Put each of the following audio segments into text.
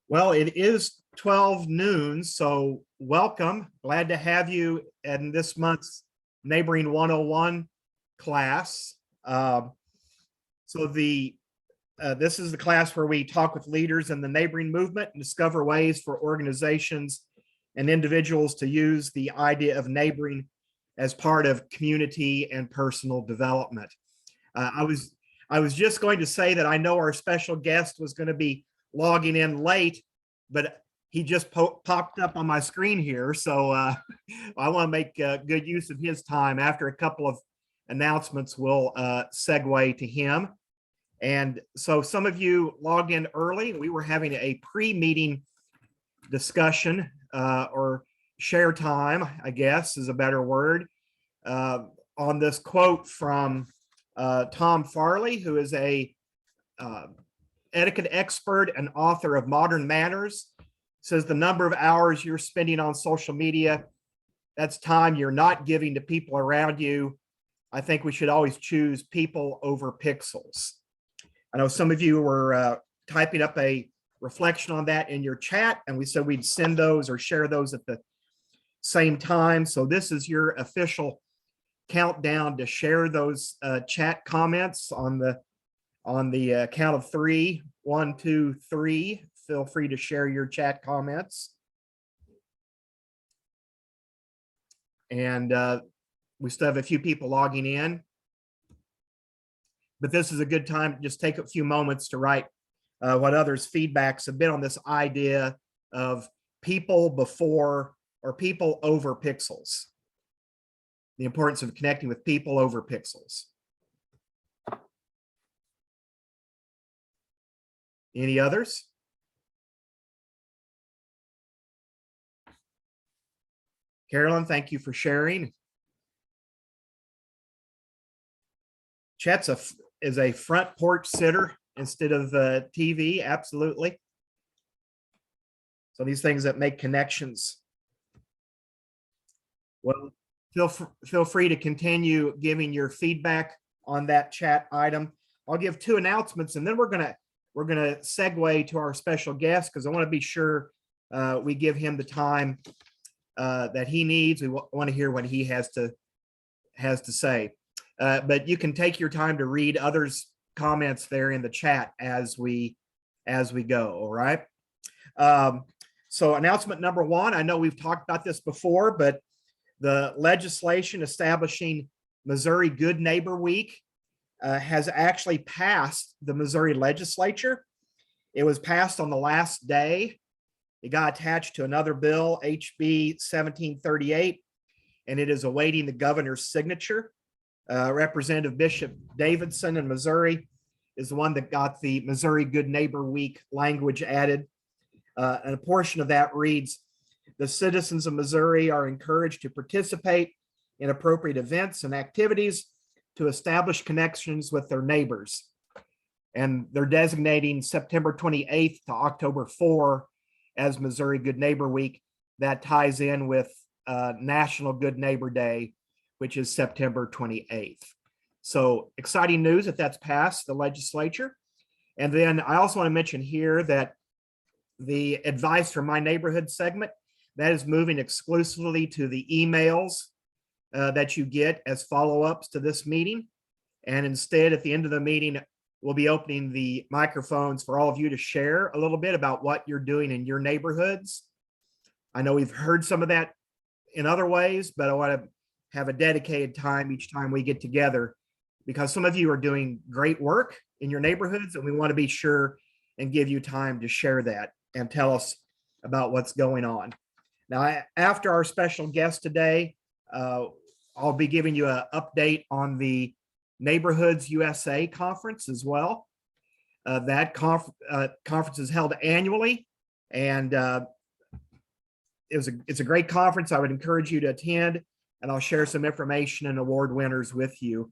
Well, it is 12 noon, so welcome. Glad to have you in this month's Neighboring 101 class. This is the class where we talk with leaders in the neighboring movement and discover ways for organizations and individuals to use the idea of neighboring as part of community and personal development. I was just going to say that I know our special guest was going to be logging in late, but he just popped up on my screen here. So I want to make good use of his time. After a couple of announcements, we'll segue to him. And so some of you logged in early. We were having a pre-meeting discussion or share time, I guess is a better word, on this quote from Tom Farley, who is a etiquette expert and author of Modern Manners. Says the number of hours you're spending on social media, that's time you're not giving to people around you. I think we should always choose people over pixels. I know some of you were typing up a reflection on that in your chat, and we said we'd send those or share those at the same time. So this is your official countdown to share those chat comments on the count of 3. 1, 2, 3. Feel free to share your chat comments. And we still have a few people logging in. But this is a good time to just take a few moments to write what others' feedbacks have been on this idea of people before or people over pixels. The importance of connecting with people over pixels. Any others? Carolyn, thank you for sharing. Chet's is a front porch sitter instead of TV, absolutely. So these things that make connections. Well, feel free to continue giving your feedback on that chat item. I'll give 2 announcements, and then we're gonna segue to our special guest because I want to be sure we give him the time that he needs. We want to hear what he has to say. But you can take your time to read others' comments there in the chat as we go. All right. So announcement number 1, I know we've talked about this before, but the legislation establishing Missouri Good Neighbor Week has actually passed the Missouri legislature. It was passed on the last day. It got attached to another bill, HB 1738, and it is awaiting the governor's signature. Representative Bishop Davidson in Missouri is the one that got the Missouri Good Neighbor Week language added. And a portion of that reads, the citizens of Missouri are encouraged to participate in appropriate events and activities to establish connections with their neighbors. And they're designating September 28th to October 4 as Missouri Good Neighbor Week. That ties in with National Good Neighbor Day, which is September 28th. So exciting news that that's passed the legislature. And then I also want to mention here that the advice from my neighborhood segment, that is moving exclusively to the emails that you get as follow-ups to this meeting. And instead, at the end of the meeting, we'll be opening the microphones for all of you to share a little bit about what you're doing in your neighborhoods. I know we've heard some of that in other ways, but I want to have a dedicated time each time we get together because some of you are doing great work in your neighborhoods, and we want to be sure and give you time to share that and tell us about what's going on. Now, after our special guest today, I'll be giving you an update on the Neighborhoods USA conference as well. That conference is held annually, and it's a great conference. I would encourage you to attend, and I'll share some information and award winners with you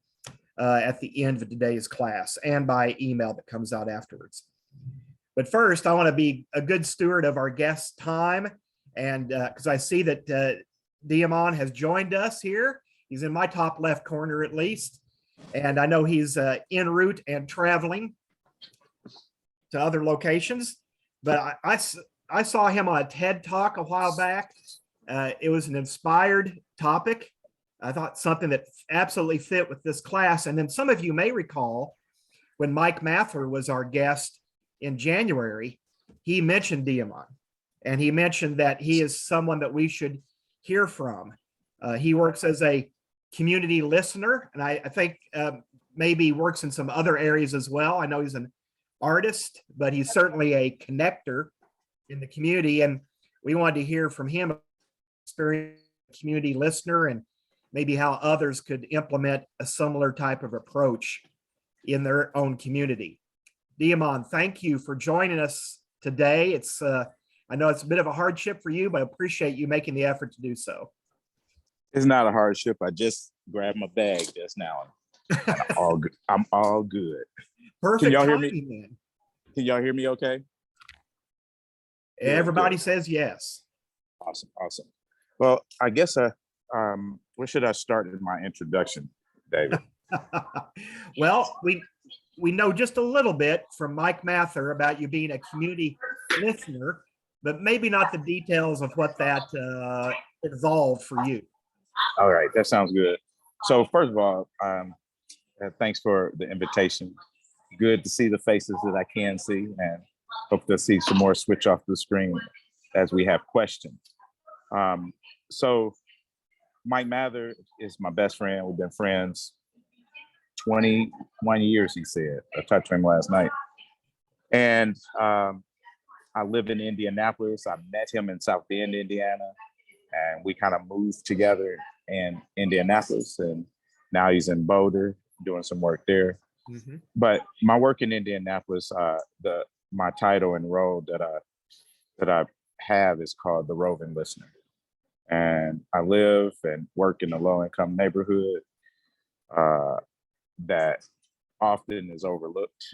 at the end of today's class and by email that comes out afterwards. But first, I want to be a good steward of our guest's time, and because I see that DeAmon has joined us here. He's in my top left corner at least, and I know he's en route and traveling to other locations. but I saw him on a TED Talk a while back. It was an inspired topic. I thought something that absolutely fit with this class. And then some of you may recall when Mike Mather was our guest in January, he mentioned DeAmon, and he mentioned that he is someone that we should hear from. He works as a community listener, and I think maybe works in some other areas as well. I know he's an artist, but he's certainly a connector in the community, and we wanted to hear from him, experience community listener, and maybe how others could implement a similar type of approach in their own community. DeAmon, thank you for joining us today. It's I know it's a bit of a hardship for you, but I appreciate you making the effort to do so. It's not a hardship. I just grabbed my bag just now. I'm all good. I'm all good. Perfect. Can y'all hear timing, me? man. Can y'all hear me okay? Everybody Good. says yes. Awesome. Awesome. Well, I guess where should I start in my introduction, David? Well, we know just a little bit from Mike Mather about you being a community listener, but maybe not the details of what that involved for you. All right, that sounds good. So first of all, thanks for the invitation. Good to see the faces that I can see, and hope to see some more switch off the screen as we have questions. So Mike Mather is my best friend. We've been friends 21 years, he said. I talked to him last night. And I live in Indianapolis. I met him in South Bend, Indiana, and we kind of moved together in Indianapolis. And now he's in Boulder doing some work there. Mm-hmm. But my work in Indianapolis, my title and role that I have is called the roving listener. And I live and work in a low-income neighborhood that often is overlooked,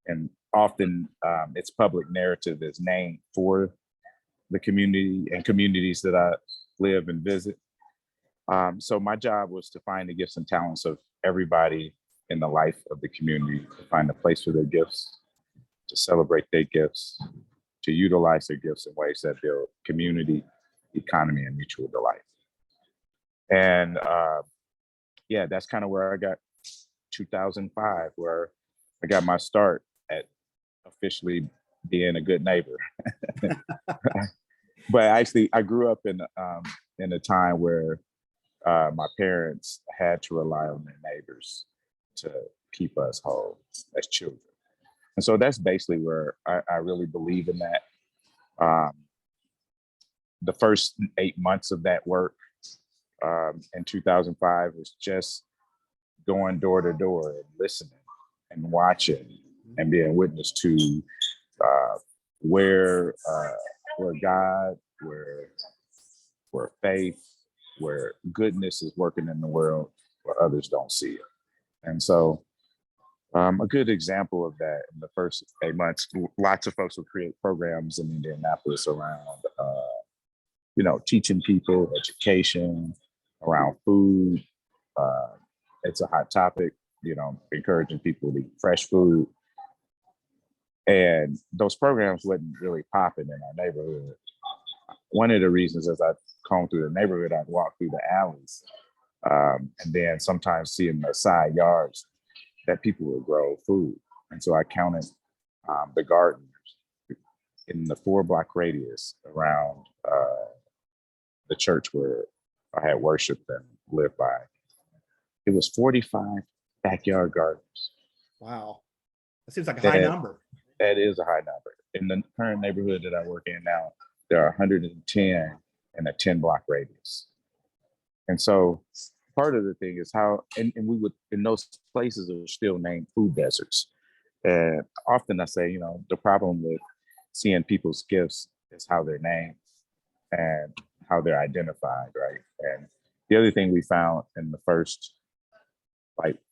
and often its public narrative is named for the community and communities that I live and visit. So my job was to find the gifts and talents of everybody in the life of the community, to find a place for their gifts, to celebrate their gifts, to utilize their gifts in ways that build community, economy, and mutual delight. And yeah, that's kind of where I got 2005, where I got my start at officially being a good neighbor. But actually, I grew up in a time where my parents had to rely on their neighbors to keep us whole as children. And so that's basically where I really believe in that. The first 8 months of that work in 2005 was just going door to door and listening and watching and being witness to where God, where faith, where goodness is working in the world where others don't see it. And so a good example of that in the first 8 months, lots of folks will create programs in Indianapolis around, teaching people education, around food. It's a hot topic, encouraging people to eat fresh food. And those programs wasn't really popping in our neighborhood. One of the reasons as I come through the neighborhood, I'd walk through the alleys, and then sometimes see in the side yards that people would grow food. And so I counted the gardeners in the 4-block radius around the church where I had worshiped and lived by. It was 45 backyard gardens. Wow. That seems like a high number. That is a high number. In the current neighborhood that I work in now, there are 110 in a 10-block radius. And so part of the thing is how, and we would, in those places are still named food deserts. And often I say, the problem with seeing people's gifts is how they're named and how they're identified, right? And the other thing we found in the first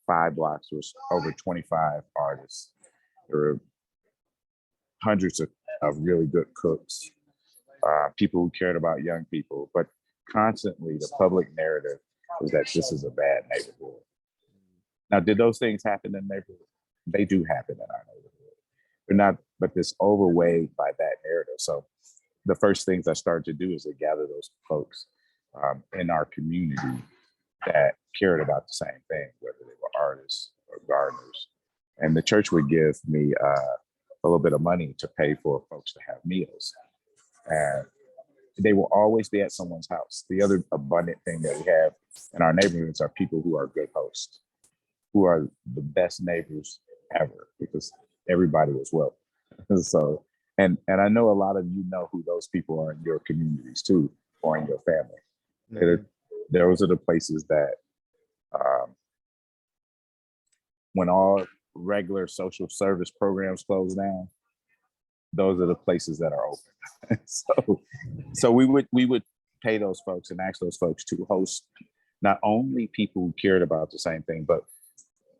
5 blocks was over 25 artists. There were hundreds of really good cooks, people who cared about young people, but constantly the public narrative was that this is a bad neighborhood. Now, did those things happen in the neighborhood? They do happen in our neighborhood. They're not but this overweighed by that narrative. So the first things I started to do is to gather those folks in our community that cared about the same thing, whether they were artists or gardeners. And the church would give me a little bit of money to pay for folks to have meals. And they will always be at someone's house. The other abundant thing that we have in our neighborhoods are people who are good hosts, who are the best neighbors ever, because everybody is welcome. So, and I know a lot of you know who those people are in your communities too, or in your family. Mm-hmm. Those are the places that when all regular social service programs close down, those are the places that are open. so we would pay those folks and ask those folks to host not only people who cared about the same thing, but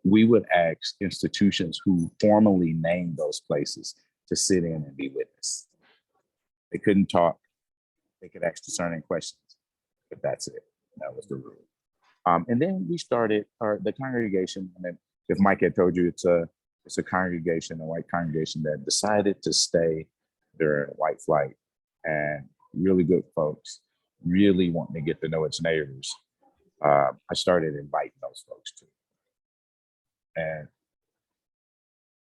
we would ask institutions who formally named those places to sit in and be witness. They couldn't talk. They could ask discerning questions, but that's it. That was the rule. And then we started the congregation. And then, if Mike had told you, it's a congregation, a white congregation that decided to stay during white flight, and really good folks, really wanting to get to know its neighbors. I started inviting those folks too. And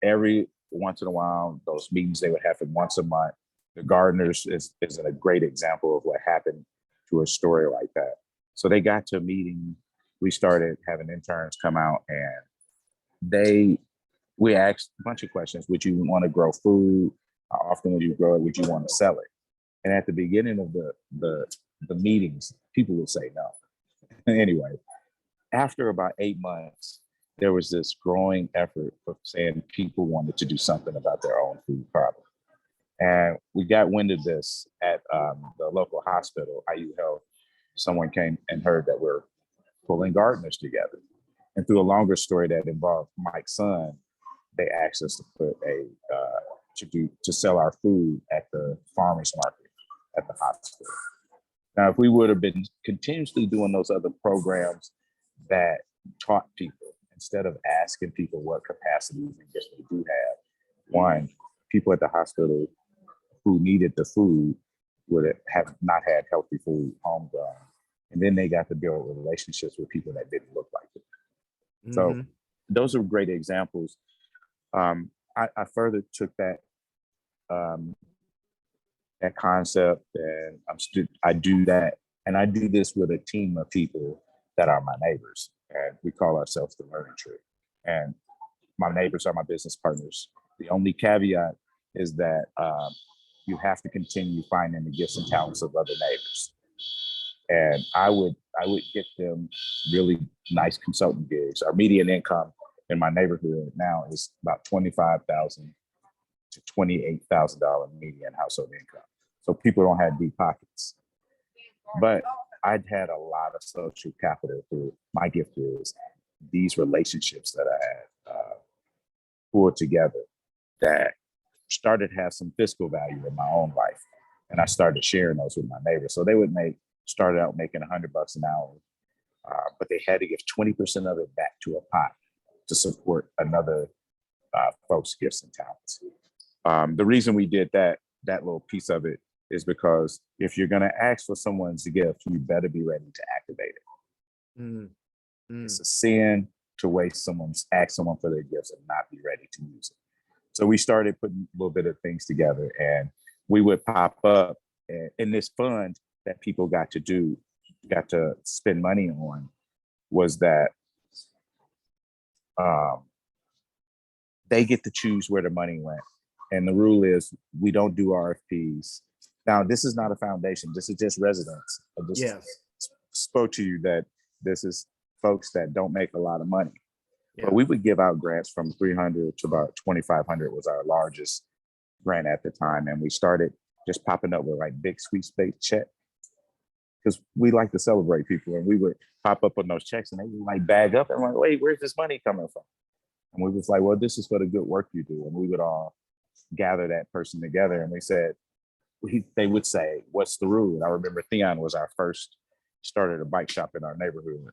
every once in a while, those meetings, they would happen once a month. The Gardeners is a great example of what happened to a story like that. So they got to a meeting. We started having interns come out, and we asked a bunch of questions. Would you want to grow food? How often would you grow it? Would you want to sell it? And at the beginning of the meetings, people would say no. Anyway, after about 8 months, there was this growing effort of saying people wanted to do something about their own food problem. And we got wind of this at the local hospital, IU Health. Someone came and heard that we're pulling gardeners together. And through a longer story that involved Mike's son, they asked us to put to sell our food at the farmers market at the hospital. Now, if we would have been continuously doing those other programs that taught people, instead of asking people what capacities and gifts they do have, one, people at the hospital who needed the food would have not had healthy food homegrown. And then they got to build relationships with people that didn't look like them. Mm-hmm. So those are great examples. I further took that concept, and I do that, and I do this with a team of people that are my neighbors, and we call ourselves the Learning Tree. And my neighbors are my business partners. The only caveat is that you have to continue finding the gifts and talents of other neighbors. And I would get them really nice consulting gigs. Our median income in my neighborhood now is about $25,000 to $28,000 median household income. So people don't have deep pockets. But I'd had a lot of social capital through my gift is these relationships that I had pulled together that started to have some fiscal value in my own life. And I started sharing those with my neighbors. So they would started out making $100 an hour, but they had to give 20% of it back to a pot to support another folks' gifts and talents. The reason we did that little piece of it is because if you're going to ask for someone's gift, you better be ready to activate it. It's a sin to ask someone for their gifts and not be ready to use it. So we started putting a little bit of things together, and we would pop up in this fund that people got to spend money on was that they get to choose where the money went. And the rule is we don't do RFPs. Now, this is not a foundation. This is just residents. I just spoke to you that this is folks that don't make a lot of money. Yeah. But we would give out grants from $300 to about $2,500 was our largest grant at the time. And we started just popping up with like big sweepstakes check, because we like to celebrate people, and we would pop up on those checks and they would like bag up and like, wait, where's this money coming from? And we was like, well, this is for the good work you do. And we would all gather that person together, and they would say, what's the rule? And I remember DeAmon was our first, started a bike shop in our neighborhood.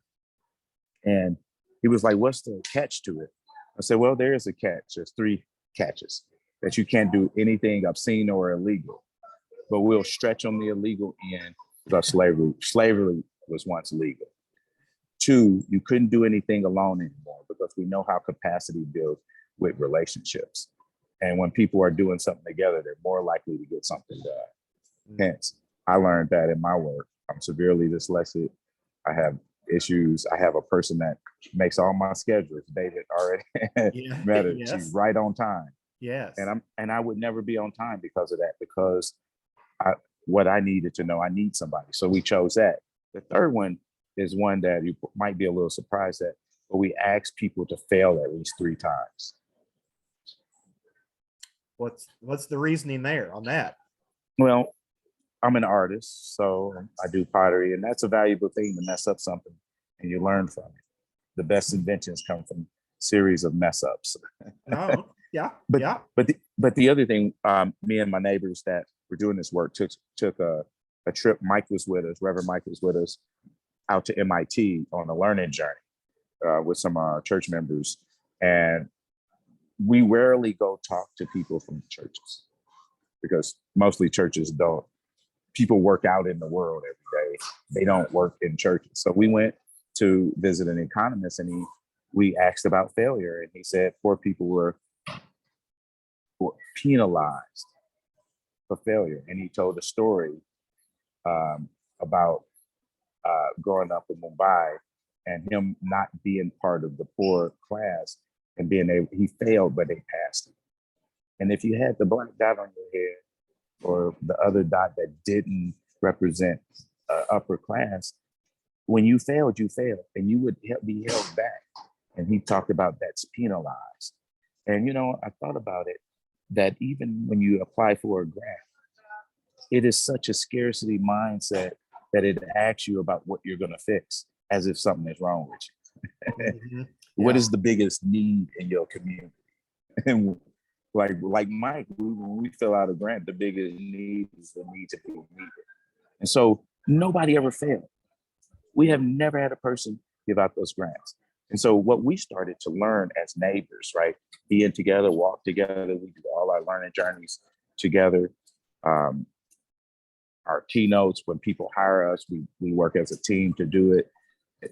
And he was like, what's the catch to it? I said, well, there is a catch. There's 3 catches. that you can't do anything obscene or illegal, but we'll stretch on the illegal end because slavery was once legal. 2, you couldn't do anything alone anymore because we know how capacity builds with relationships. And when people are doing something together, they're more likely to get something done. Hence, I learned that in my work. I'm severely dyslexic. I have issues. I have a person that makes all my schedules. David already met her. Yes. She's right on time. Yes. And I would never be on time because of that, because what I needed to know, I need somebody. So we chose that. The third one is one that you might be a little surprised at, but we ask people to fail at least 3 times. What's the reasoning there on that? Well, I'm an artist, so I do pottery, and that's a valuable thing to mess up something and you learn from it. The best inventions come from series of mess ups. Oh, yeah. But the other thing, me and my neighbors that were doing this work took a trip. Mike was with us, Reverend Mike was with us, out to MIT on a learning journey with some of our church members. And we rarely go talk to people from churches because mostly churches don't. People work out in the world every day. They don't work in churches. So we went to visit an economist, and we asked about failure, and he said 4 people were penalized for failure. And he told a story about growing up in Mumbai and him not being part of the poor class and he failed, but they passed him. And if you had the black dot on your head or the other dot that didn't represent upper class, when you failed, and you would be held back. And he talked about that's penalized. And, I thought about it, that even when you apply for a grant, it is such a scarcity mindset that it asks you about what you're going to fix as if something is wrong with you. Mm-hmm. What is the biggest need in your community? And like Mike, when we fill out a grant, the biggest need is the need to be needed. And so nobody ever failed. We have never had a person give out those grants. And so what we started to learn as neighbors, right? Being together, walk together, we do all our learning journeys together. Our keynotes, when people hire us, we work as a team to do it.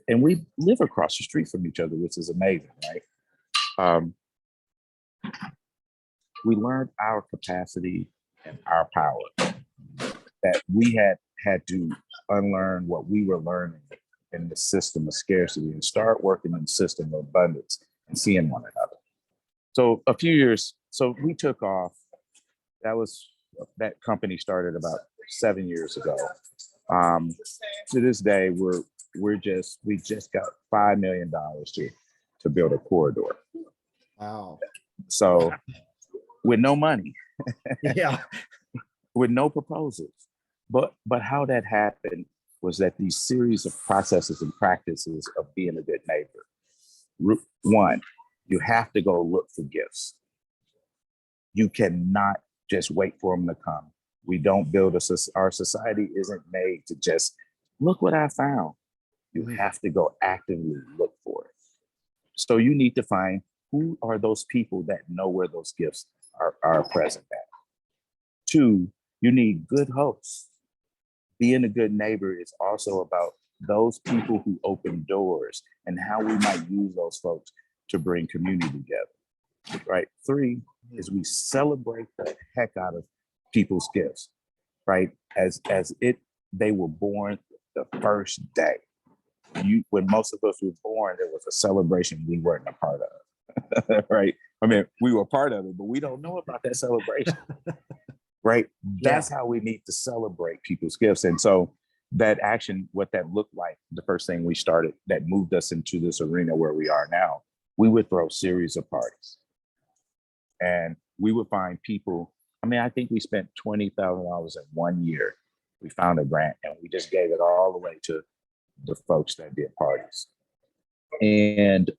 And we live across the street from each other, which is amazing, right? We learned our capacity and our power, that we had to unlearn what we were learning in the system of scarcity and start working in the system of abundance and seeing one another. So a few years, so we took off. That company started about 7 years ago. To this day, we just got $5 million to build a corridor. Wow. So with no money, Yeah. with no proposals, but how that happened was that these series of processes and practices of being a good neighbor. 1, you have to go look for gifts. You cannot just wait for them to come. We don't build our society isn't made to just look what I found. You have to go actively look for it. So you need to find who are those people that know where those gifts are present at. 2, you need good hosts. Being a good neighbor is also about those people who open doors and how we might use those folks to bring community together, right? 3 is we celebrate the heck out of people's gifts, right? As they were born the first day. When most of us were born, there was a celebration we weren't a part of, right? I mean, we were part of it, but we don't know about that celebration, right? That's how we need to celebrate people's gifts. And so that action, what that looked like, the first thing we started that moved us into this arena where we are now, we would throw a series of parties. And we would find people. I mean, I think we spent $20,000 in 1 year. We found a grant and we just gave it all away to the folks that did parties. And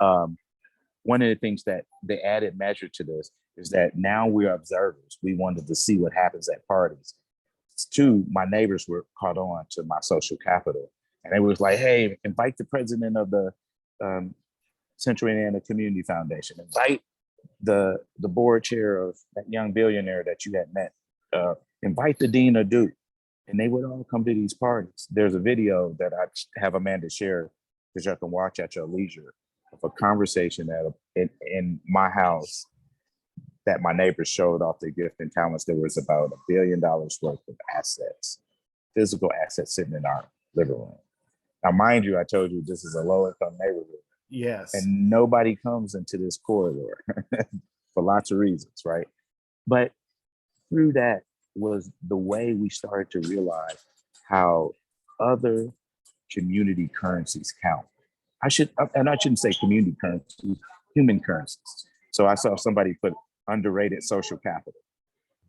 one of the things that the added measure to this is that now we're observers. We wanted to see what happens at parties. 2, my neighbors were caught on to my social capital. And they was like, hey, invite the president of the Central Indiana Community Foundation, invite the board chair of that young billionaire that you had met, invite the dean or Duke, and they would all come to these parties. There's a video that I have Amanda share that you can watch at your leisure of a conversation in my house that my neighbors showed off their gift and talents. There was about $1 billion worth of assets, physical assets sitting in our living room. Now, mind you, I told you this is a low-income neighborhood. Yes. And nobody comes into this corridor for lots of reasons, right? But through that was the way we started to realize how other community currencies count. I shouldn't say community currencies, human currencies. So I saw somebody put underrated social capital.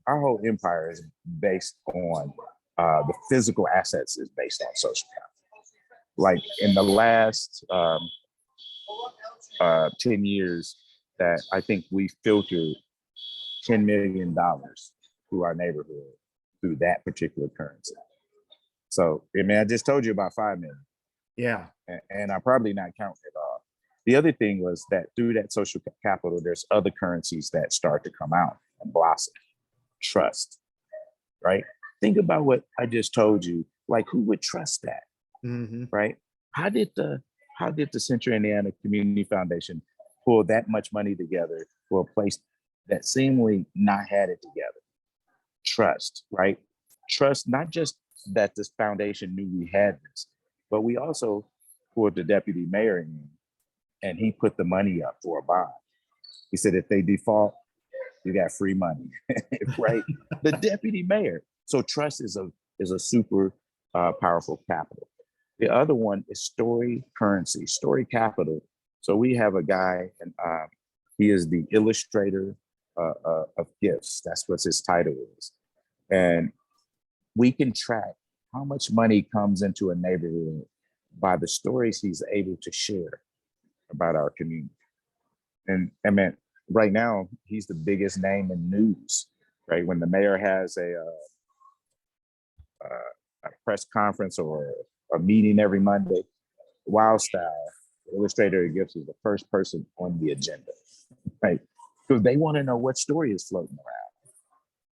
Our whole empire is based on the physical assets is based on social capital. Like in the last 10 years that I think we filtered $10 million through our neighborhood through that particular currency. So, I mean, I just told you about 5 million. Yeah. And I'm probably not counting it all. The other thing was that through that social capital, there's other currencies that start to come out and blossom. Trust, right? Think about what I just told you. Like, who would trust that, right? How did the Central Indiana Community Foundation pull that much money together for a place that seemingly not had it together? Trust, right? Trust, not just that this foundation knew we had this, but we also pulled the deputy mayor in, and he put the money up for a bond. He said, if they default, you got free money, right? The deputy mayor. So trust is a super powerful capital. The other one is story currency, story capital. So we have a guy, and he is the illustrator of gifts. That's what his title is. And we can track how much money comes into a neighborhood by the stories he's able to share about our community. And I mean, right now, he's the biggest name in news, right? When the mayor has a press conference or a meeting every Monday, Wild Style, the illustrator of gifts, is the first person on the agenda, right? Because they want to know what story is floating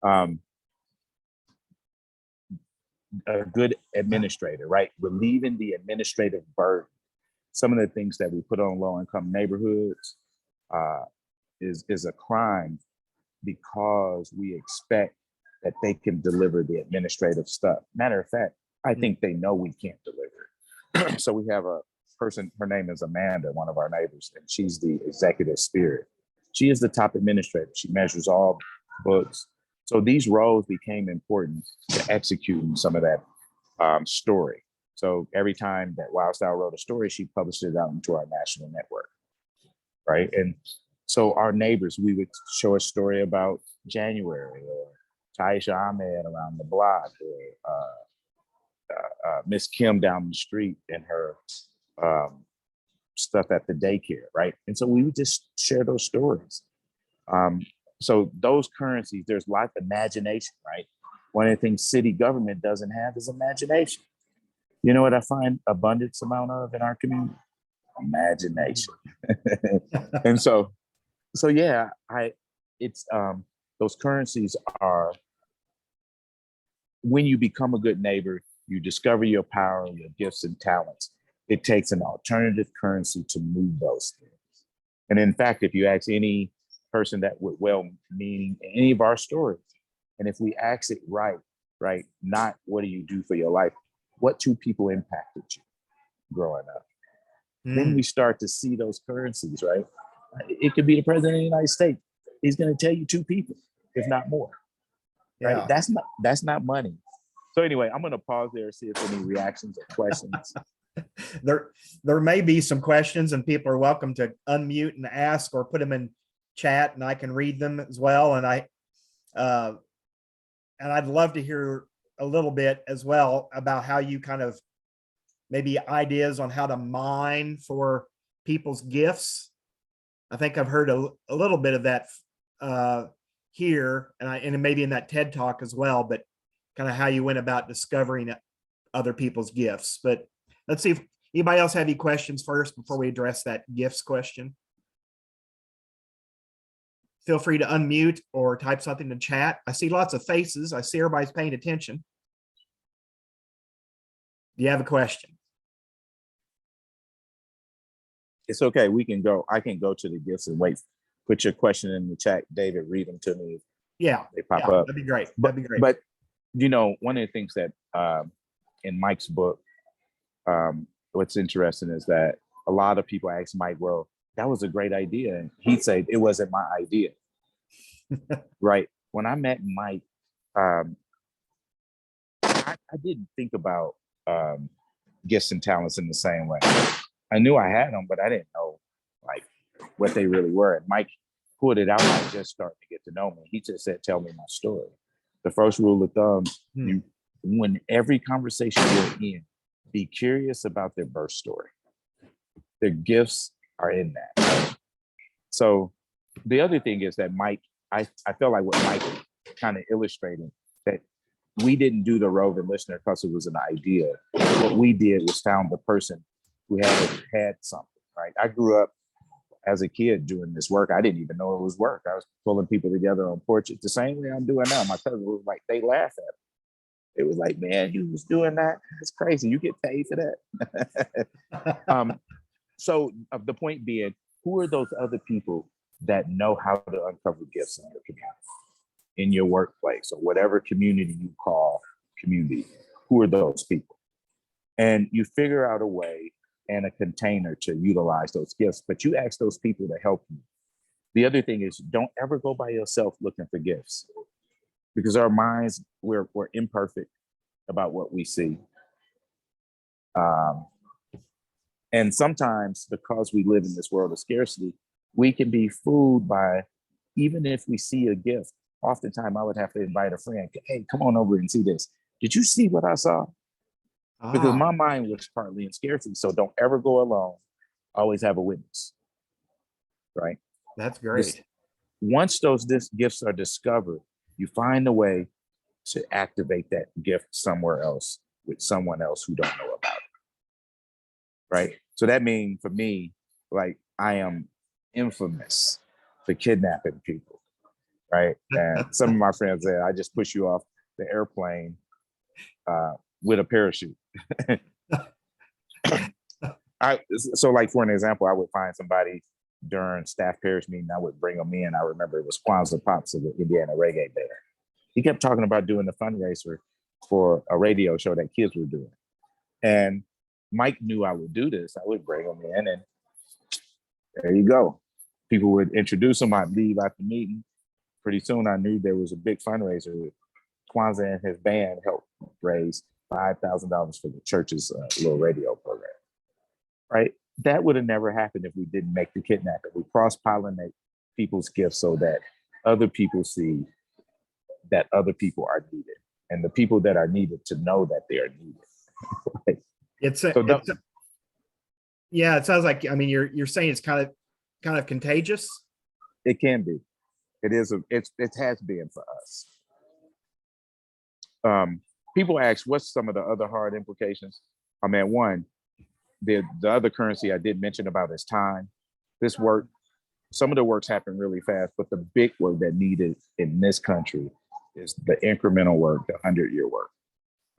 around. A good administrator, right? Relieving the administrative burden. Some of the things that we put on low-income neighborhoods is a crime because we expect that they can deliver the administrative stuff. Matter of fact, I think they know we can't deliver. So we have a person, her name is Amanda, one of our neighbors, and she's the executive spirit. She is the top administrator. She measures all books. So these roles became important to executing some of that story. So every time that Wild Style wrote a story, she published it out into our national network, right? And so our neighbors, we would show a story about January or Taisha Ahmed around the block, or Miss Kim down the street and her stuff at the daycare, right? And so we would just share those stories. So those currencies, there's lots of imagination, right? One of the things city government doesn't have is imagination. You know what I find abundance amount of in our community? Imagination. And so yeah, it's those currencies are, when you become a good neighbor, you discover your power, your gifts and talents. It takes an alternative currency to move those things. And in fact, if you ask any person that would well-meaning any of our stories, and if we ask it right, not what do you do for your life, what two people impacted you growing up? Then we start to see those currencies, right? It could be the president of the United States. He's going to tell you two people, if not more. Right? Yeah. That's not money. So anyway, I'm going to pause there and see if any reactions or questions. There may be some questions, and people are welcome to unmute and ask or put them in chat, and I can read them as well. And I'd love to hear a little bit as well about how you kind of maybe ideas on how to mine for people's gifts. I think I've heard a little bit of that here, and maybe in that TED talk as well, but kind of how you went about discovering other people's gifts. But let's see if anybody else have any questions first before we address that gifts question. feel free to unmute or type something in chat. I see lots of faces. I see everybody's paying attention. Do you have a question? It's okay. We can go. I can go to the gifts and wait. Put your question in the chat, David. Read them to me. Yeah, They pop yeah, up. that'd be great. But, That'd be great. But you know, one of the things that in Mike's book, what's interesting is that a lot of people ask Mike, "Well, that was a great idea," and he'd say, "It wasn't my idea." Right? When I met Mike, I didn't think about gifts and talents in the same way. I knew I had them, but I didn't know like what they really were. And Mike pulled it out when I just started to get to know me. He just said, "Tell me my story." The first rule of thumb, when every conversation you're in, be curious about their birth story. Their gifts are in that. So the other thing is that Mike, I feel like what Mike kind of illustrated, that we didn't do the roving listener because it was an idea. What we did was found the person who had something, right? I grew up as a kid doing this work. I didn't even know it was work. I was pulling people together on porches the same way I'm doing now. My cousin was like, they laugh at me. It was like, "Man, you was doing that? It's crazy. You get paid for that." So the point being, who are those other people that know how to uncover gifts in your community, in your workplace, or whatever community you call community? Who are those people? And you figure out a way and a container to utilize those gifts, but you ask those people to help you. The other thing is, don't ever go by yourself looking for gifts, because our minds, we're imperfect about what we see. And sometimes, because we live in this world of scarcity, we can be fooled by, even if we see a gift, oftentimes I would have to invite a friend, "Hey, come on over and see this. Did you see what I saw?" Because my mind was partly in scarcity. So don't ever go alone. Always have a witness, right? That's great. Once those gifts are discovered, you find a way to activate that gift somewhere else with someone else who don't know about it, right? So that means for me, like, I am infamous for kidnapping people, right? And some of my friends said, "I just push you off the airplane with a parachute." So like, for an example, I would find somebody during staff parish meeting, I would bring them in. I remember it was Kwanzaa Pops of the Indiana Reggae Band. He kept talking about doing a fundraiser for a radio show that kids were doing. And Mike knew I would do this. I would bring them in, and there you go. People would introduce them. I'd leave at the meeting. Pretty soon I knew there was a big fundraiser. Kwanzaa and his band helped raise $5,000 for the church's little radio program, right? That would have never happened if we didn't make the kidnapping. We cross-pollinate people's gifts so that other people see that other people are needed, and the people that are needed to know that they are needed. Right? Yeah, it sounds like, I mean, you're saying it's kind of contagious. It can be. It is. It has been for us. People ask, what's some of the other hard implications? I mean, one, the other currency I did mention about is time. This work, some of the works happen really fast, but the big work that needed in this country is the incremental work, the 100-year work.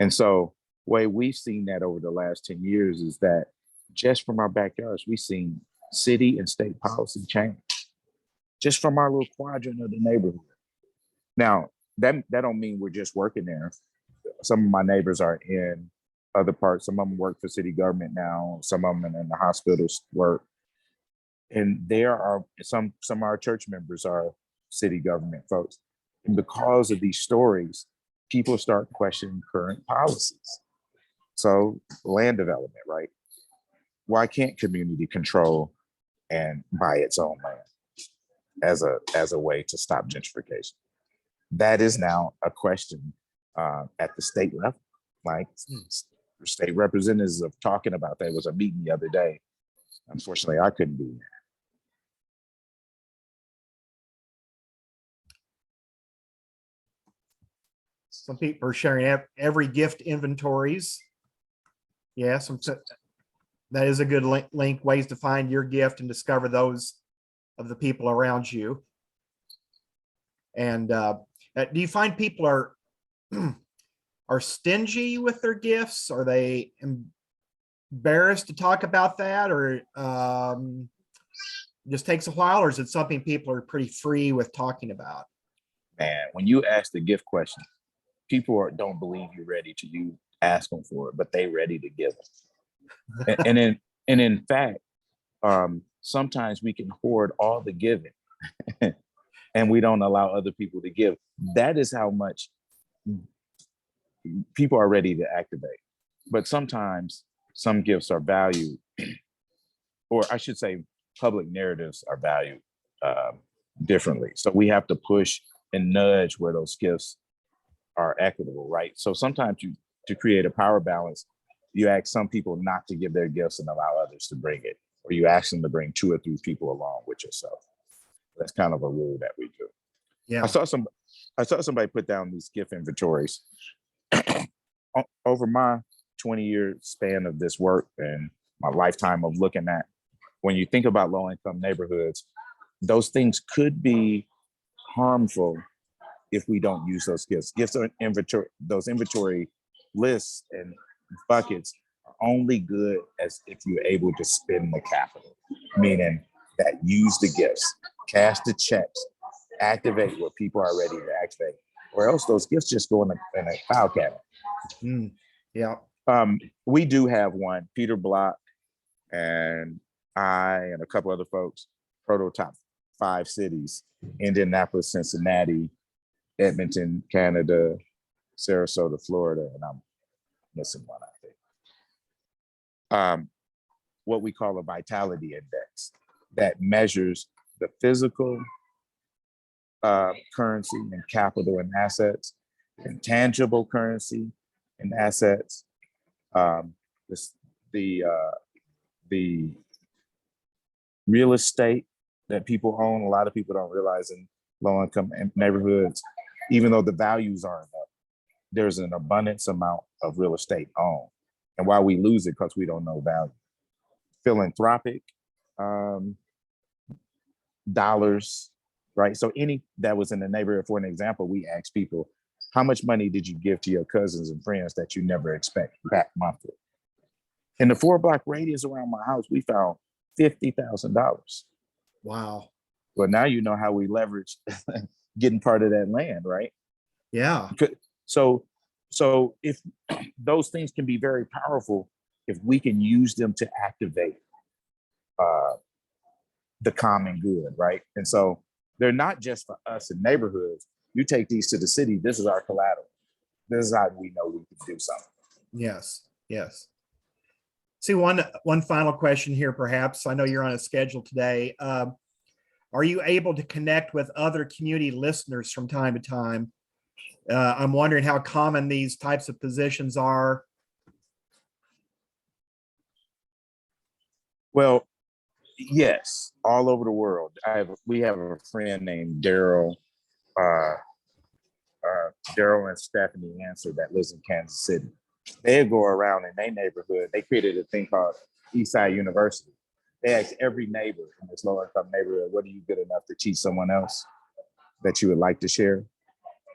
And so the way we've seen that over the last 10 years is that just from our backyards, we've seen city and state policy change just from our little quadrant of the neighborhood. Now, that don't mean we're just working there. Some of my neighbors are in other parts. Some of them work for city government now. Some of them in the hospitals work. And there are some of our church members are city government folks. And because of these stories, people start questioning current policies. So land development, right? Why can't community control and buy its own land as a way to stop gentrification? That is now a question at the state level. Like, state representatives are talking about. There was a meeting the other day. Unfortunately, I couldn't be there. Some people are sharing every gift inventories. Yeah, that is a good link, ways to find your gift and discover those of the people around you. And do you find people are are stingy with their gifts? Are they embarrassed to talk about that, or just takes a while, or is it something people are pretty free with talking about? Man, when you ask the gift question, don't believe you're ready to you ask them for it, but they ready to give it. And in fact, sometimes we can hoard all the giving and we don't allow other people to give. That is how much people are ready to activate. But sometimes some gifts are valued, or I should say public narratives are valued differently. So we have to push and nudge where those gifts are equitable, right? So sometimes to create a power balance, you ask some people not to give their gifts and allow others to bring it, or you ask them to bring 2 or 3 people along with yourself. That's kind of a rule that we do. Yeah. I saw somebody put down these gift inventories. Over my 20-year span of this work and my lifetime of looking at, when you think about low-income neighborhoods, those things could be harmful if we don't use those gifts. Gifts are those inventory lists and buckets are only good as if you're able to spend the capital, meaning that use the gifts, cash the checks, activate what people are ready to activate, or else those gifts just go in a file cabinet. Yeah. We do have one, Peter Block and I and a couple other folks, prototype 5 cities: Indianapolis, Cincinnati, Edmonton, Canada, Sarasota, Florida, and I'm missing one, I think. What we call a vitality index that measures the physical currency and capital and assets, and tangible currency and assets, the real estate that people own. A lot of people don't realize in low-income neighborhoods, even though the values aren't up, there's an abundance amount of real estate owned. And why we lose it, because we don't know value. Philanthropic dollars, right? So any that was in the neighborhood, for an example, we asked people, how much money did you give to your cousins and friends that you never expect back monthly? In the 4-block radius around my house, we found $50,000. Wow. Well, now you know how we leverage getting part of that land, right? Yeah. So if those things can be very powerful, if we can use them to activate the common good, right? And so they're not just for us in neighborhoods. You take these to the city, this is our collateral. This is how we know we can do something. Yes. Yes. See, one final question here, perhaps. I know you're on a schedule today. Are you able to connect with other community listeners from time to time? I'm wondering how common these types of positions are. Well, yes, all over the world. We have a friend named Daryl and Stephanie Answer that lives in Kansas City. They go around in their neighborhood. They created a thing called Eastside University. They ask every neighbor in this low-income neighborhood, what are you good enough to teach someone else that you would like to share?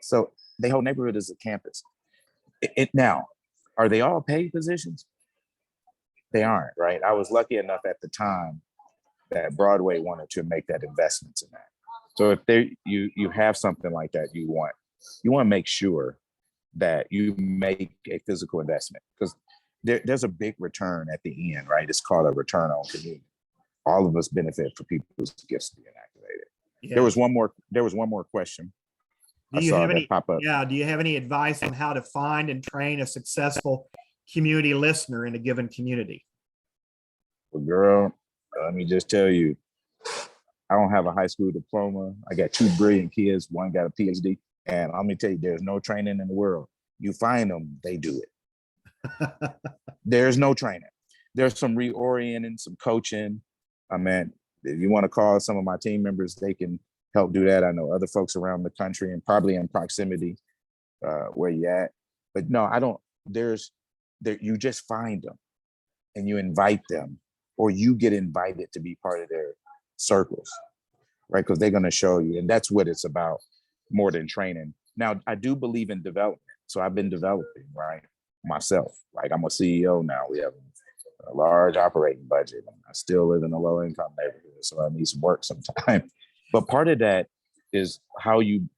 So the whole neighborhood is a campus. Now, are they all paid positions? They aren't, right? I was lucky enough at the time that Broadway wanted to make that investment in that. So if you have something like that, you want to make sure that you make a physical investment, because there's a big return at the end, right? It's called a return on community. All of us benefit for people's gifts being activated. Yeah. There was one more question. Do you have any pop up? Yeah. Do you have any advice on how to find and train a successful community listener in a given community? Well, girl, let me just tell you, I don't have a high school diploma. I got 2 brilliant kids. One got a PhD. And let me tell you, there's no training in the world. You find them, they do it. There's no training. There's some reorienting, some coaching. I mean, if you want to call some of my team members, they can help do that. I know other folks around the country and probably in proximity where you at. But no, I don't. You just find them and you invite them, or you get invited to be part of their circles, right? Because they're going to show you. And that's what it's about. more than training. Now, I do believe in development. So I've been developing, right, myself. Like I'm a CEO now. We have a large operating budget. I still live in a low income neighborhood, so I need some work sometime. But part of that is how you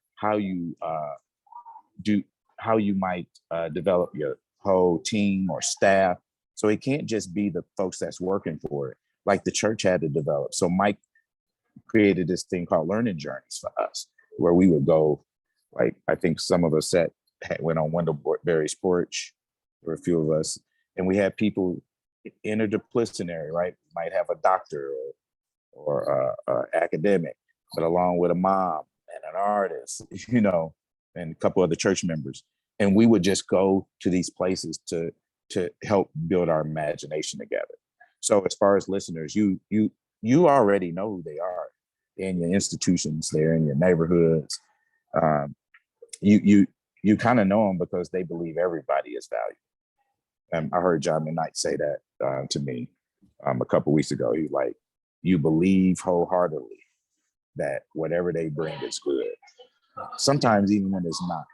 might develop your whole team or staff. So it can't just be the folks that's working for it, like the church had to develop. So Mike created this thing called learning journeys for us, where we would go, like I think some of us went on Wendellberry's porch, or a few of us, and we had people interdisciplinary, right? Might have a doctor or academic, but along with a mom and an artist, and a couple other church members. And we would just go to these places to help build our imagination together. So as far as listeners, you already know who they are in your institutions, they're in your neighborhoods. You kind of know them because they believe everybody is valued. I heard John McKnight say that to me a couple of weeks ago. He was like, you believe wholeheartedly that whatever they bring is good. Sometimes even when it's not.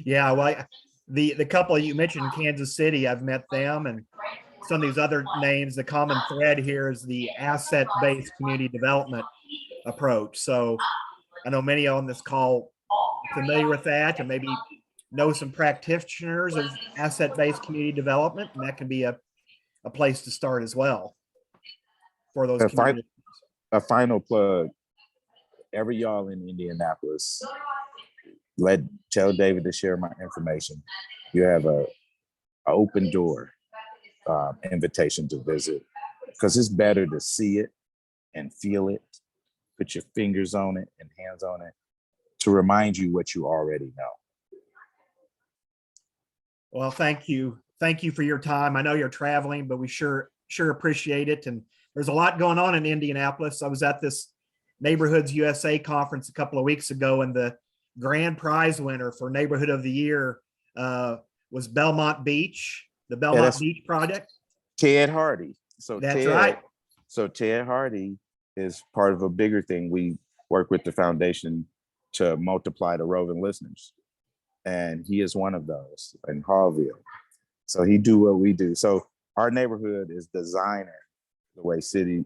Yeah, well, the couple you mentioned in Kansas City, I've met them, and some of these other names. The common thread here is the asset-based community development approach. So I know many on this call are familiar with that, and maybe know some practitioners of asset-based community development, and that can be a place to start as well for those communities. A final plug. Every y'all in Indianapolis, tell David to share my information. You have a open door invitation to visit, because it's better to see it and feel it, put your fingers on it and hands on it, to remind you what you already know. Well, thank you for your time. I know you're traveling, but we sure appreciate it. And there's a lot going on in Indianapolis. I was at this Neighborhoods USA conference a couple of weeks ago, and the grand prize winner for Neighborhood of the Year was Belmont Beach, the Belmont Beach Project. Ted Hardy. So that's right. So Ted Hardy is part of a bigger thing. We work with the foundation to multiply the roving listeners, and he is one of those in Hallville. So he do what we do. So our neighborhood is designing the way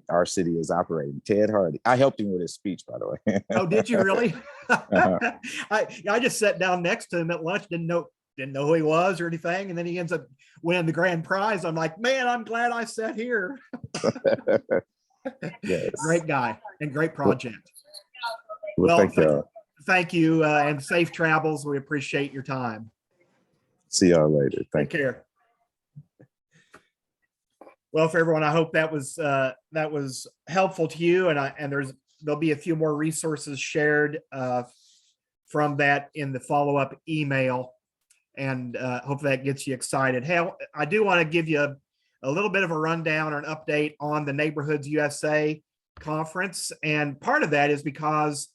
our city is operating. Ted Hardy. I helped him with his speech, by the way. Oh, did you really? I just sat down next to him at lunch, didn't know who he was or anything, and then he ends up winning the grand prize. I'm like, man, I'm glad I sat here. Yes. Great guy and great project. Well, thank you, and safe travels. We appreciate your time. See y'all later. Take care. Well, for everyone, I hope that was helpful to you, and there'll be a few more resources shared from that in the follow-up email, and hopefully that gets you excited. Hey, I do want to give you a little bit of a rundown or an update on the Neighborhoods USA conference, and part of that is because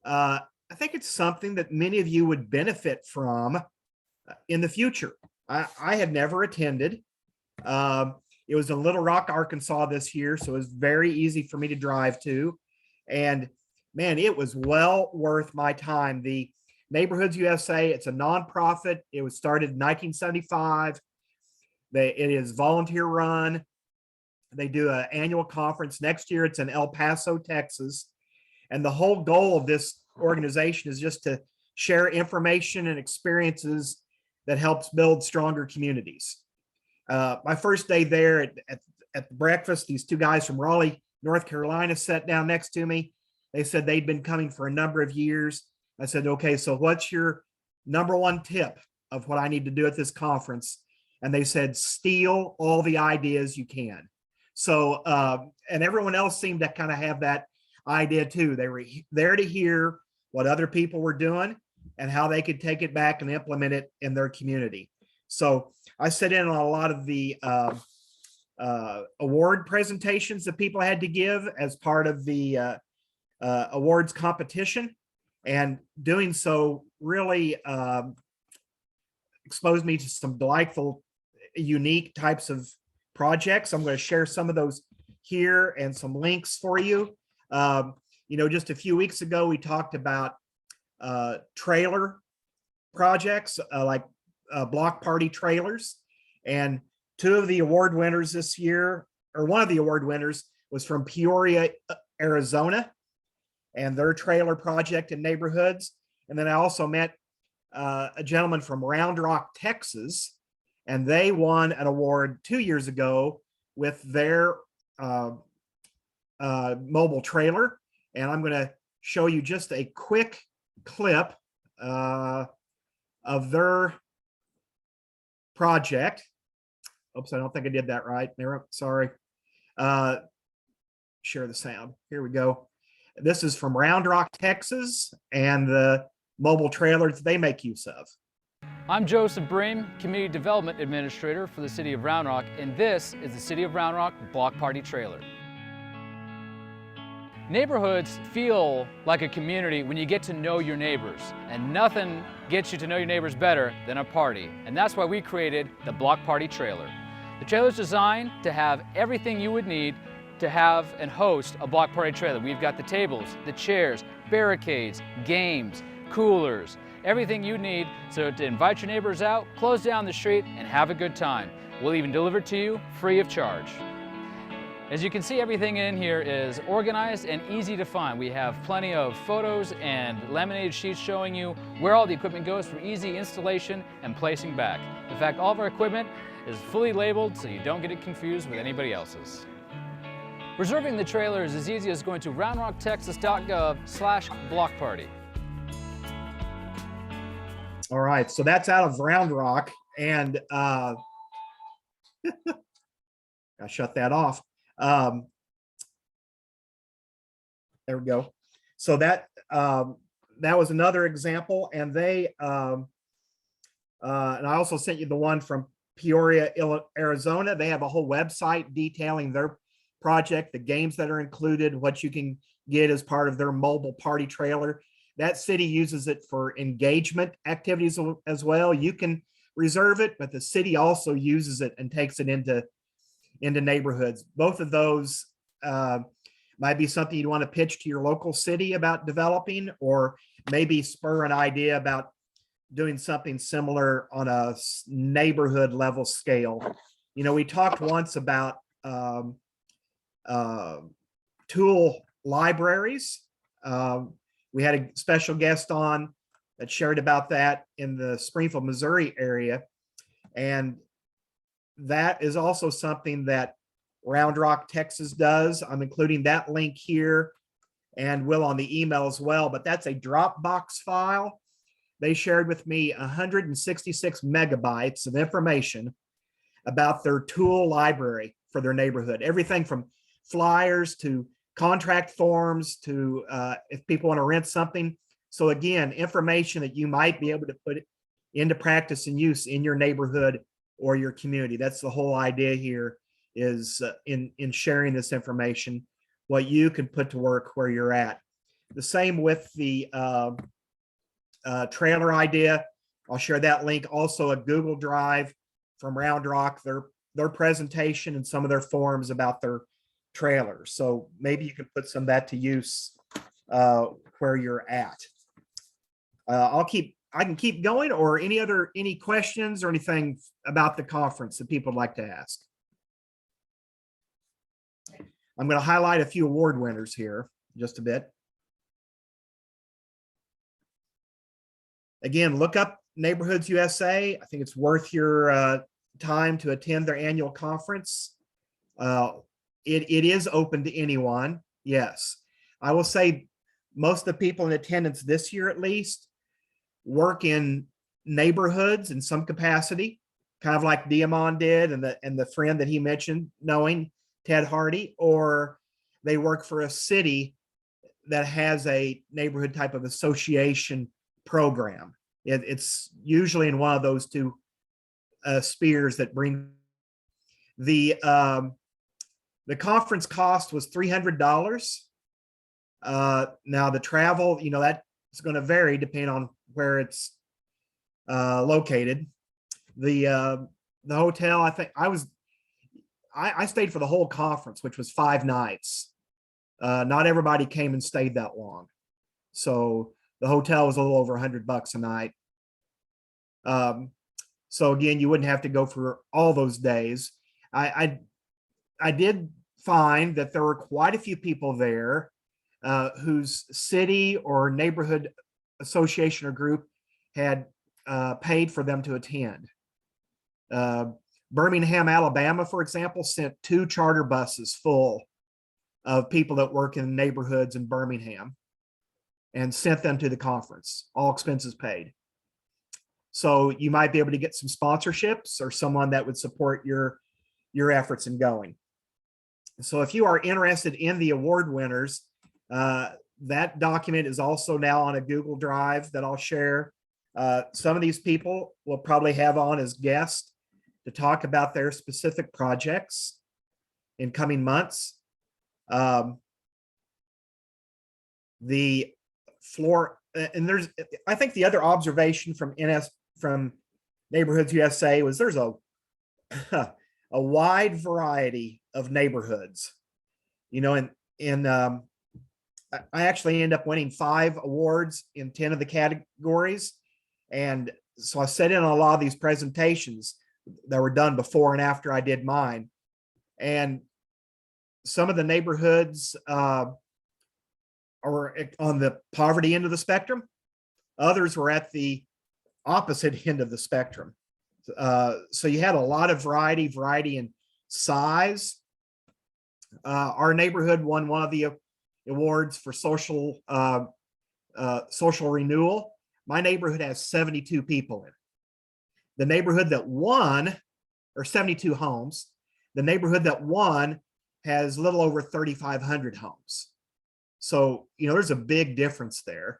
I think it's something that many of you would benefit from in the future. I had never attended. It was in Little Rock, Arkansas this year, so it was very easy for me to drive to. And man, it was well worth my time. The Neighborhoods USA, it's a nonprofit. It was started in 1975. It is volunteer run. They do an annual conference. Next year, it's in El Paso, Texas. And the whole goal of this organization is just to share information and experiences that helps build stronger communities. My first day there at breakfast, these two guys from Raleigh, North Carolina sat down next to me. They said they'd been coming for a number of years. I said, okay, so what's your number one tip of what I need to do at this conference? And they said, steal all the ideas you can. So, and everyone else seemed to kind of have that idea too. They were there to hear what other people were doing and how they could take it back and implement it in their community. So I sat in on a lot of the award presentations that people had to give as part of the awards competition, and doing so really exposed me to some delightful, unique types of projects. I'm going to share some of those here and some links for you. just a few weeks ago, we talked about trailer projects like block party trailers. And two of the award winners this year, or one of the award winners, was from Peoria, Arizona, and their trailer project in neighborhoods. And then I also met a gentleman from Round Rock, Texas, and they won an award 2 years ago with their mobile trailer. And I'm going to show you just a quick clip of their project. Oops, I don't think I did that right. Sorry. Share the sound. Here we go. This is from Round Rock, Texas, and the mobile trailers they make use of. I'm Joseph Bream, Community Development Administrator for the City of Round Rock, and this is the City of Round Rock Block Party Trailer. Neighborhoods feel like a community when you get to know your neighbors, and nothing gets you to know your neighbors better than a party, and that's why we created the Block Party Trailer. The trailer is designed to have everything you would need to have and host a block party trailer. We've got the tables, the chairs, barricades, games, coolers, everything you need so to invite your neighbors out, close down the street, and have a good time. We'll even deliver it to you free of charge. As you can see, everything in here is organized and easy to find. We have plenty of photos and laminated sheets showing you where all the equipment goes for easy installation and placing back. In fact, all of our equipment is fully labeled so you don't get it confused with anybody else's. Reserving the trailer is as easy as going to roundrocktexas.gov/blockparty. All right, so that's out of Round Rock, and I shut that off. There we go. So that was another example, and they and I also sent you the one from Peoria, Arizona. They have a whole website detailing their project, the games that are included, what you can get as part of their mobile party trailer. That city uses it for engagement activities as well. You can reserve it, but the city also uses it and takes it into neighborhoods. Both of those might be something you want to pitch to your local city about developing, or maybe spur an idea about doing something similar on a neighborhood level scale. We talked once about tool libraries. We had a special guest on that shared about that in the Springfield, Missouri area. And that is also something that Round Rock, Texas does. I'm including that link here and will on the email as well, but that's a Dropbox file. They shared with me 166 megabytes of information about their tool library for their neighborhood. Everything from flyers to contract forms to if people want to rent something. So again, information that you might be able to put into practice and use in your neighborhood or your community. That's the whole idea here, is in sharing this information, what you can put to work where you're at. The same with the trailer idea. I'll share that link. Also a Google Drive from Round Rock, their presentation and some of their forums about their trailers. So maybe you can put some of that to use where you're at. I can keep going, or any questions or anything about the conference that people would like to ask. I'm going to highlight a few award winners here just a bit. Again, look up Neighborhoods USA. I think it's worth your time to attend their annual conference. It is open to anyone. Yes, I will say most of the people in attendance this year, at least, work in neighborhoods in some capacity, kind of like DeAmon did, and the friend that he mentioned, knowing Ted Hardy, or they work for a city that has a neighborhood type of association program. It's usually in one of those two spheres that bring the conference cost was $300. Now the travel, that's going to vary depending on where it's located. The hotel, I think I stayed for the whole conference, which was 5 nights. Not everybody came and stayed that long. So the hotel was a little over $100 a night. So again, you wouldn't have to go for all those days. I did find that there were quite a few people there whose city or neighborhood association or group had paid for them to attend. Birmingham, Alabama, for example, sent 2 charter buses full of people that work in neighborhoods in Birmingham and sent them to the conference, all expenses paid. So you might be able to get some sponsorships or someone that would support your efforts in going. So if you are interested in the award winners, that document is also now on a Google Drive that I'll share. Some of these people will probably have on as guests to talk about their specific projects in coming months. The floor, and I think the other observation from Neighborhoods USA was there's a wide variety of neighborhoods, and I actually ended up winning 5 awards in 10 of the categories. And so I sat in on a lot of these presentations that were done before and after I did mine. And some of the neighborhoods are on the poverty end of the spectrum. Others were at the opposite end of the spectrum. So you had a lot of variety in size. Our neighborhood won one of the awards for social renewal. My neighborhood has 72 people in it. The neighborhood that won, or 72 homes, the neighborhood that won has a little over 3,500 homes. So, there's a big difference there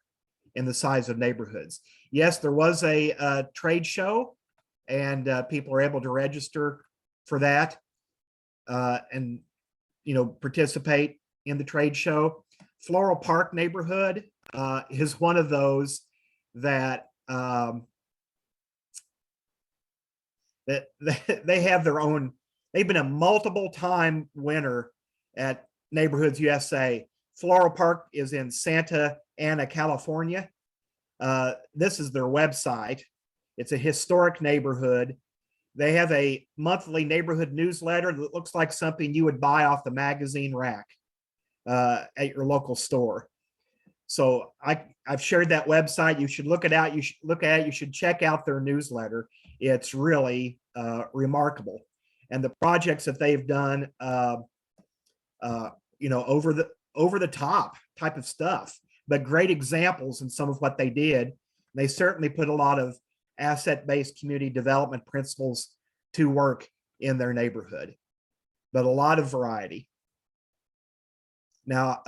in the size of neighborhoods. Yes, there was a trade show, and people are able to register for that and, participate in the trade show. Floral Park neighborhood is one of those that that they have their own. They've been a multiple time winner at Neighborhoods USA. Floral Park is in Santa Ana, California. This is their website. It's a historic neighborhood. They have a monthly neighborhood newsletter that looks like something you would buy off the magazine rack at your local store. So I've shared that website. You should look it out. You should look at it. You should check out their newsletter. It's really remarkable. And the projects that they've done, over the top type of stuff, but great examples in some of what they did. They certainly put a lot of asset-based community development principles to work in their neighborhood, but a lot of variety. Now,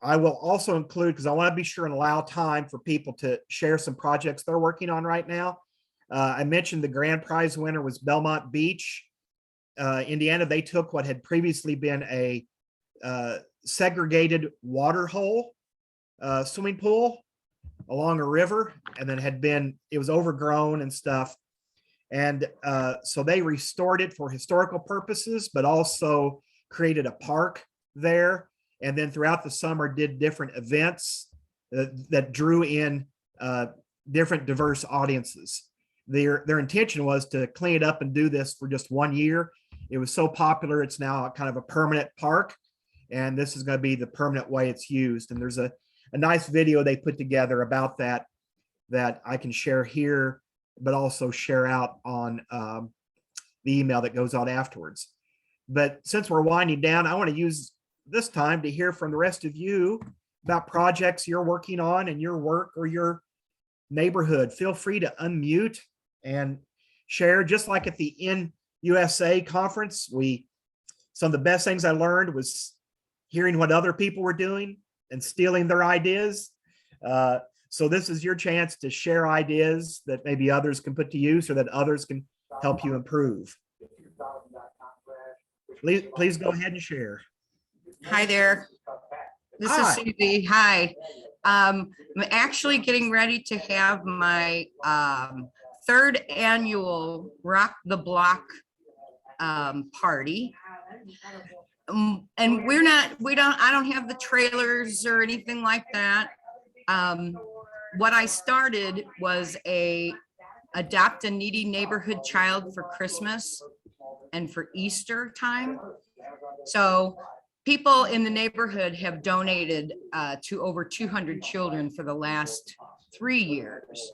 I will also include, because I want to be sure and allow time for people to share some projects they're working on right now. I mentioned the grand prize winner was Belmont Beach, Indiana. They took what had previously been a segregated water hole swimming pool along a river, and then it was overgrown and stuff. And so they restored it for historical purposes, but also created a park there. And then throughout the summer did different events that drew in different diverse audiences. Their intention was to clean it up and do this for just 1 year. It was so popular, it's now kind of a permanent park. And this is going to be the permanent way it's used. And there's a nice video they put together about that I can share here, but also share out on the email that goes out afterwards. But since we're winding down, I want to use this time to hear from the rest of you about projects you're working on in your work or your neighborhood. Feel free to unmute and share. Just like at the NUSA conference, some of the best things I learned was hearing what other people were doing and stealing their ideas. So this is your chance to share ideas that maybe others can put to use or that others can help you improve. Please go ahead and share. Hi there. This is Susie. Hi. I'm actually getting ready to have my 3rd annual Rock the Block party. And I don't have the trailers or anything like that. What I started was adopt a needy neighborhood child for Christmas and for Easter time. So people in the neighborhood have donated to over 200 children for the last 3 years.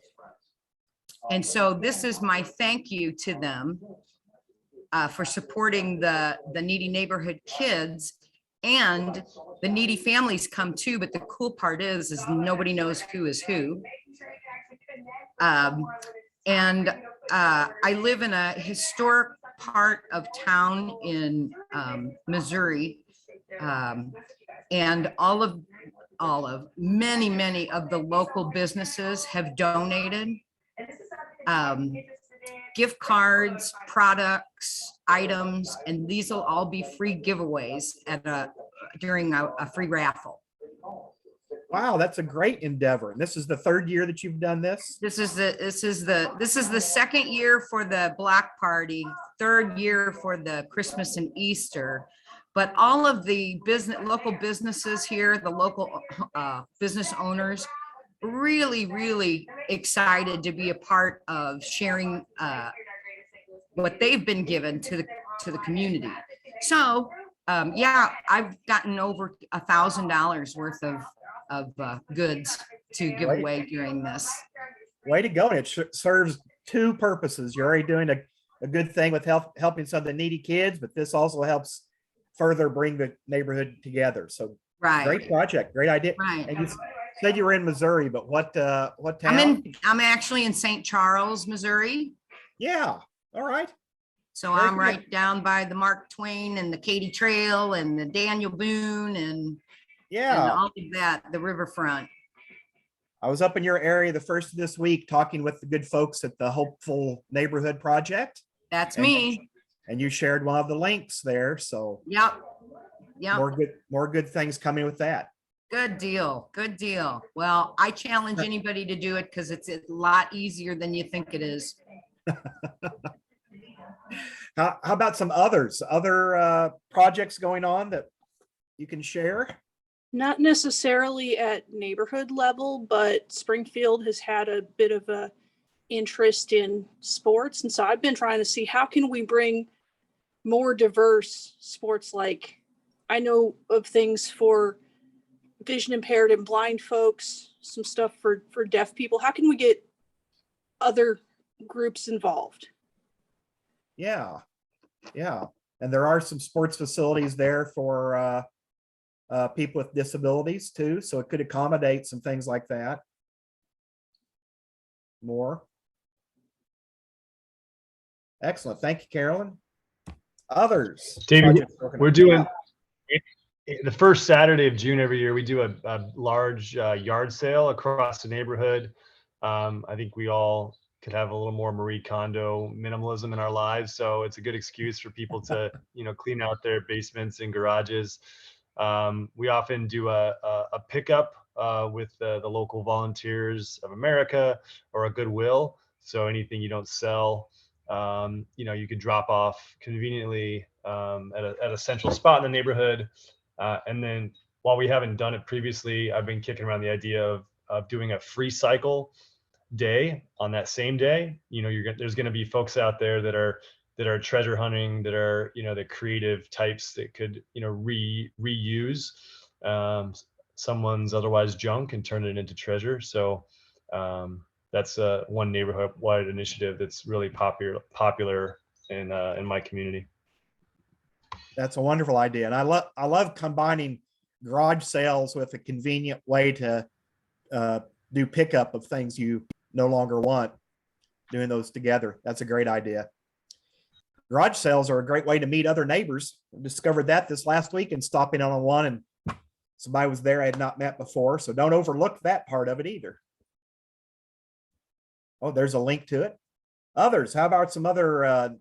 And so this is my thank you to them for supporting the needy neighborhood kids, and the needy families come too. But the cool part is nobody knows who is who. And I live in a historic part of town in Missouri. And many of the local businesses have donated gift cards, products, items, and these will all be free giveaways during a free raffle. Wow, that's a great endeavor. And this is the third year that you've done this? This is the second year for the block party, third year for the Christmas and Easter. But all of the local businesses here, the local business owners, really excited to be a part of sharing what they've been given to the community. So yeah, I've gotten over $1,000 worth of goods to give away during this. Way to go. And it serves two purposes. You're already doing a good thing with helping some of the needy kids, but this also helps further bring the neighborhood together. So great project, great idea. Right. And you said you were in Missouri, but what town? I'm actually in St. Charles, Missouri. Yeah. All right. So Very I'm good. right down by the Mark Twain and the Katy Trail and the Daniel Boone and all of that, the riverfront. I was up in your area the first of this week talking with the good folks at the Hopeful Neighborhood Project. That's me. And you shared one of the links there. So Yep. more good things coming with that. Good deal. Good deal. Well, I challenge anybody to do it because it's a lot easier than you think it is. How about some other projects going on that you can share? Not necessarily at neighborhood level, but Springfield has had a bit of a interest in sports. And so I've been trying to see how can we bring more diverse sports. Like I know of things for vision impaired and blind folks, some stuff for deaf people. How can we get other groups involved? Yeah. And there are some sports facilities there for people with disabilities too. So it could accommodate some things like that. More. Excellent. Thank you, Carolyn. Others. David, we're doing the first Saturday of June every year. We do a large yard sale across the neighborhood. I think we all could have a little more Marie Kondo minimalism in our lives. So it's a good excuse for people to, clean out their basements and garages. We often do a pickup with the local Volunteers of America or a Goodwill. So anything you don't sell, you could drop off conveniently at a central spot in the neighborhood. And then while we haven't done it previously, I've been kicking around the idea of doing a free cycle day on that same day. There's going to be folks out there that are treasure hunting, that are, the creative types that could, reuse someone's otherwise junk and turn it into treasure. So that's one neighborhood-wide initiative that's really popular in my community. That's a wonderful idea. And I love combining garage sales with a convenient way to do pickup of things you no longer want, doing those together. That's a great idea. Garage sales are a great way to meet other neighbors. I discovered that this last week and stopping on one, and somebody was there I had not met before. So don't overlook that part of it either. Oh, there's a link to it. Others, how about some other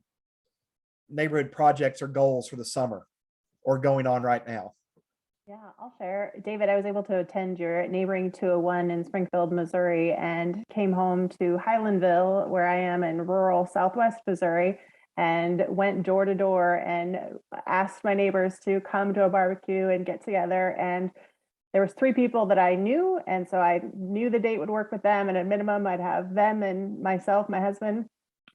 neighborhood projects or goals for the summer or going on right now? Yeah, I'll share. David, I was able to attend your neighboring 201 in Springfield, Missouri, and came home to Highlandville, where I am in rural Southwest Missouri, and went door to door and asked my neighbors to come to a barbecue and get together. And there was 3 people that I knew. And so I knew the date would work with them. And at minimum, I'd have them and myself, my husband.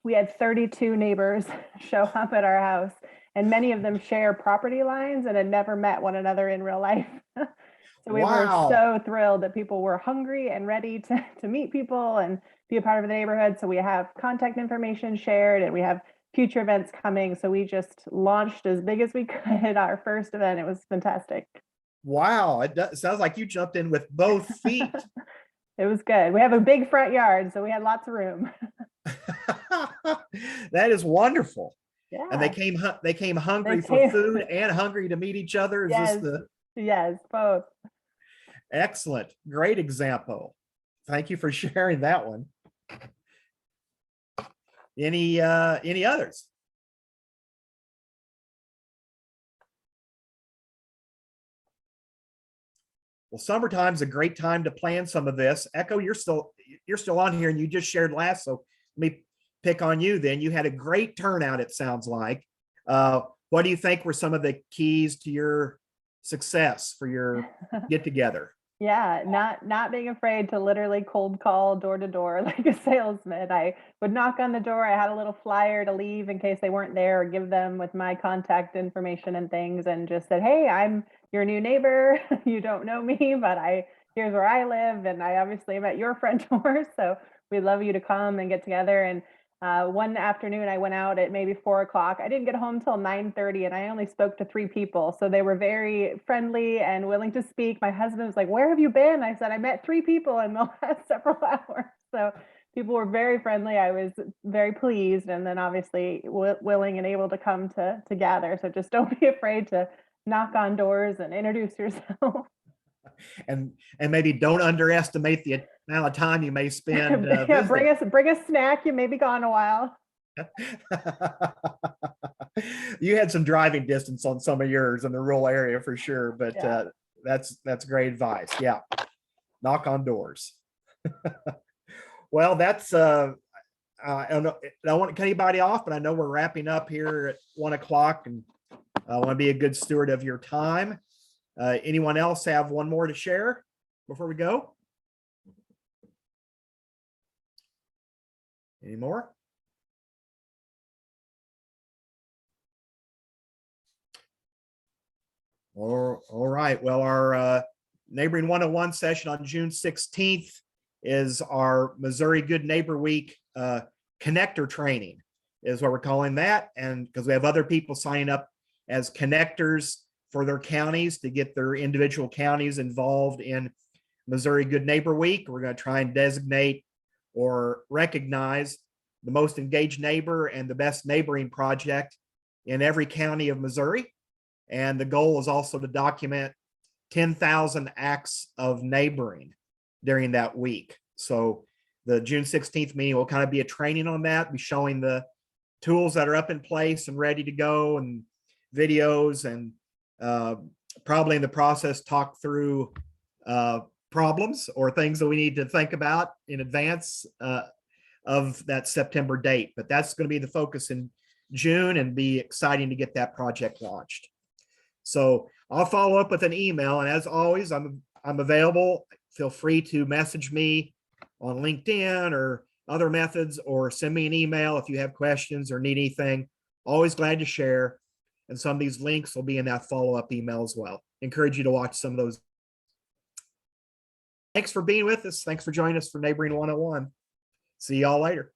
We had 32 neighbors show up at our house, and many of them share property lines and had never met one another in real life. So we Wow. were so thrilled that people were hungry and ready to meet people and be a part of the neighborhood. So we have contact information shared, and we have future events coming. So we just launched as big as we could our first event. It was fantastic. Wow. Sounds like you jumped in with both feet. It was good. We have a big front yard, so we had lots of room. That is wonderful. Yeah. And they came hungry They for came- food and hungry to meet each other. Is Yes. this the Yes, both. excellent, great example? Thank you for sharing that one. Any others? Well, summertime's a great time to plan some of this. Echo, you're still on here, and you just shared last, so let me pick on you then. You had a great turnout, it sounds like. What do you think were some of the keys to your success for your get together? Yeah, not being afraid to literally cold call door to door like a salesman. I would knock on the door. I had a little flyer to leave in case they weren't there, or give them with my contact information and things, and just said, "Hey, I'm your new neighbor. You don't know me, but here's where I live, and I obviously am at your front door. So we'd love you to come and get together." And one afternoon I went out at maybe 4 o'clock. I didn't get home till 9:30, and I only spoke to 3 people. So they were very friendly and willing to speak. My husband was like, "Where have you been?" I said, "I met 3 people in the last several hours." So people were very friendly. I was very pleased. And then obviously willing and able to come to gather. So just don't be afraid to knock on doors and introduce yourself. And maybe don't underestimate the amount of time you may spend. Yeah, bring a snack. You may be gone a while. You had some driving distance on some of yours in the rural area for sure, but Yeah. that's great advice. Yeah, knock on doors. Well, that's I don't want to cut anybody off, but I know we're wrapping up here at 1 o'clock, and I want to be a good steward of your time. Anyone else have one more to share before we go? Any more? All right. Well, our Neighboring 101 session on June 16th is our Missouri Good Neighbor Week connector training is what we're calling that. And because we have other people signing up as connectors for their counties to get their individual counties involved in Missouri Good Neighbor Week. We're going to try and designate or recognize the most engaged neighbor and the best neighboring project in every county of Missouri. And the goal is also to document 10,000 acts of neighboring during that week. So the June 16th meeting will kind of be a training on that, be showing the tools that are up in place and ready to go, and videos, and probably in the process talk through problems or things that we need to think about in advance of that September date. But that's going to be the focus in June, and be exciting to get that project launched. So I'll follow up with an email, and as always, I'm available. Feel free to message me on LinkedIn or other methods, or send me an email if you have questions or need anything. Always glad to share. And some of these links will be in that follow-up email as well. Encourage you to watch some of those. Thanks for being with us. Thanks for joining us for Neighboring 101. See y'all later.